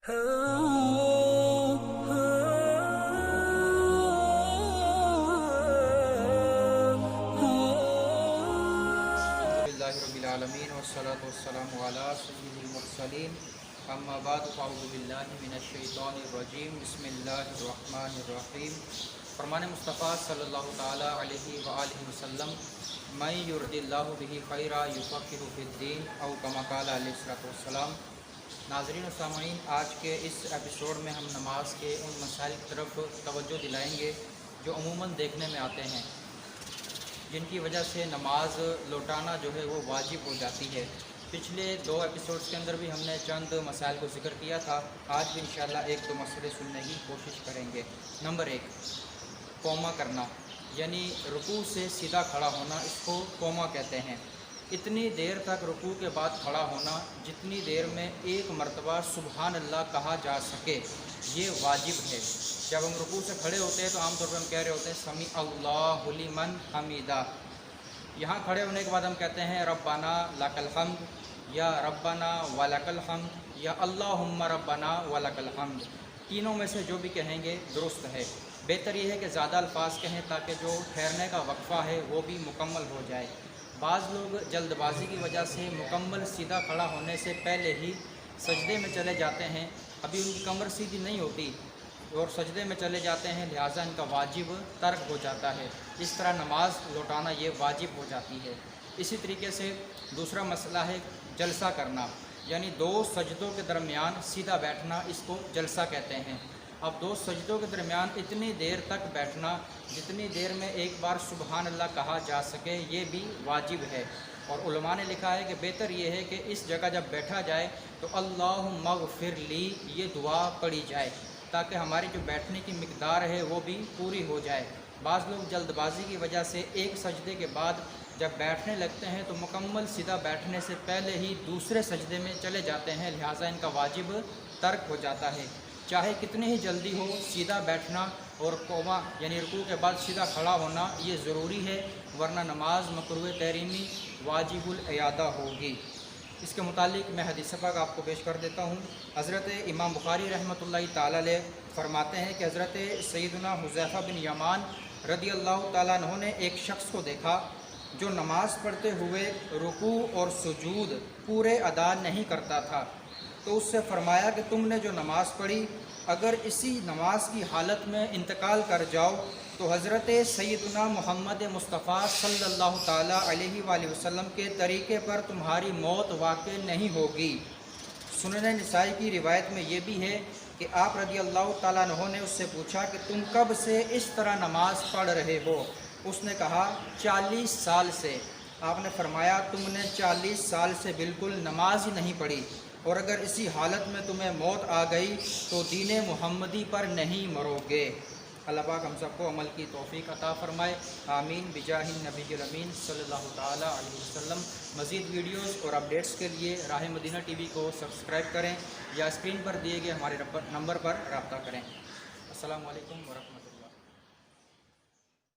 रब्बिल वस्सलातु वस्सलामु अला सय्यिदिल मुरसलीन अम्मा बाद फ़अऊज़ु बिल्लाहि मिनश्शैतानिर्रजीम बिस्मिल्लाहिर्रहमानिर्रहीम। फरमान मुस्तफ़ा सल्लल्लाहु ताला अलैहि व आलिहि वसल्लम मैं युरिदिल्लाहु बिही खैरा युफ़क़िहु फ़िद्दीन औ कमा क़ाल अलैहिस्सलातु वस्सलाम। नाज़रीन व सामईन, आज के इस एपिसोड में हम नमाज के उन मसाइल की तरफ तवज्जो दिलाएंगे जो अमूमन देखने में आते हैं, जिनकी वजह से नमाज लौटाना जो है वो वाजिब हो जाती है। पिछले दो एपिसोड्स के अंदर भी हमने चंद मसाइल को जिक्र किया था। आज भी इंशाअल्लाह एक दो मसले सुनने की कोशिश करेंगे। नंबर एक, कोमा करना, यानी रुकू से सीधा खड़ा होना, इसको कोमा कहते हैं। इतनी देर तक रुकू के बाद खड़ा होना जितनी देर में एक मरतबा सुबहान अल्लाह कहा जा सके, ये वाजिब है। जब हम रुकू से खड़े होते हैं तो आमतौर पर हम कह रहे होते हैं समी अल्लाहु लिमन हमीदा। यहाँ खड़े होने के बाद हम कहते हैं रब्बाना लकल हम्द, या रब्बाना वलकल हम्द, या अल्लाहुम्मा रब्बाना वलकल हम्द। तीनों में से जो भी कहेंगे दुरुस्त है। बेहतर यह है कि ज़्यादा अल्फाज कहें ताकि जो ठहरने का वक्फ़ा है वो भी मुकम्मल हो जाए। बाज़ लोग जल्दबाजी की वजह से मुकम्मल सीधा खड़ा होने से पहले ही सजदे में चले जाते हैं। अभी उनकी कमर सीधी नहीं होती और सजदे में चले जाते हैं, लिहाजा इनका वाजिब तर्क हो जाता है। इस तरह नमाज लौटाना ये वाजिब हो जाती है। इसी तरीके से दूसरा मसला है जलसा करना, यानी दो सजदों के दरमियान सीधा बैठना, इसको जलसा कहते हैं। अब दो सजदों के दरमियान इतनी देर तक बैठना जितनी देर में एक बार सुबहान अल्लाह कहा जा सके, ये भी वाजिब है। और उलमा ने लिखा है कि बेहतर ये है कि इस जगह जब बैठा जाए तो अल्लाहुम्मा ग़फ़िर ली ये दुआ पढ़ी जाए, ताकि हमारी जो बैठने की मिक़दार है वो भी पूरी हो जाए। बाज़ लोग जल्दबाजी की वजह से एक सजदे के बाद जब बैठने लगते हैं तो मुकम्मल सीधा बैठने से पहले ही दूसरे सजदे में चले जाते हैं, लिहाजा इनका वाजिब तर्क हो जाता है। चाहे कितनी ही जल्दी हो, सीधा बैठना और कोमा यानी रुकू के बाद सीधा खड़ा होना ये ज़रूरी है, वरना नमाज मकरूह तहरीमी वाजिबुल इयादा होगी। इसके मुतालिक मैं हदीस पाक आपको पेश कर देता हूँ। हज़रत इमाम बुखारी रहमतुल्लाहि ताला अलैह फरमाते हैं कि हज़रत सैयदना हुज़ैफ़ा बिन यमान रदियल्लाहु ताला अन्हु ने एक शख्स को देखा जो नमाज़ पढ़ते हुए रुकू और सुजूद पूरे अदा नहीं करता था। तो उससे फ़रमाया कि तुमने जो नमाज़ पढ़ी, अगर इसी नमाज की हालत में इंतकाल कर जाओ तो हज़रत सैयदना मोहम्मद मुस्तफ़ा सल्लल्लाहु ताला अलैहि वसल्लम के तरीक़े पर तुम्हारी मौत वाक़ई नहीं होगी। सुनन निसाई की रिवायत में ये भी है कि आप रज़ी अल्लाह ताला अन्हु ने उससे पूछा कि तुम कब से इस तरह नमाज पढ़ रहे हो? उसने कहा 40 साल से। आपने फरमाया तुमने 40 साल से बिल्कुल नमाज ही नहीं पढ़ी, और अगर इसी हालत में तुम्हें मौत आ गई तो दीन मुहम्मदी पर नहीं मरोगे। अल्लाह पाक हम सबको अमल की तौफीक अता फ़रमाए, आमीन बिजाहिन नबील अमीन सल्लल्लाहु ताला अलैहि वसल्लम। मज़ीद वीडियोस और अपडेट्स के लिए राह मदीना टीवी को सब्सक्राइब करें या स्क्रीन पर दिए गए हमारे नंबर पर रब्ता करें। अस्सलामु अलैकुम व रहमतुल्लाह।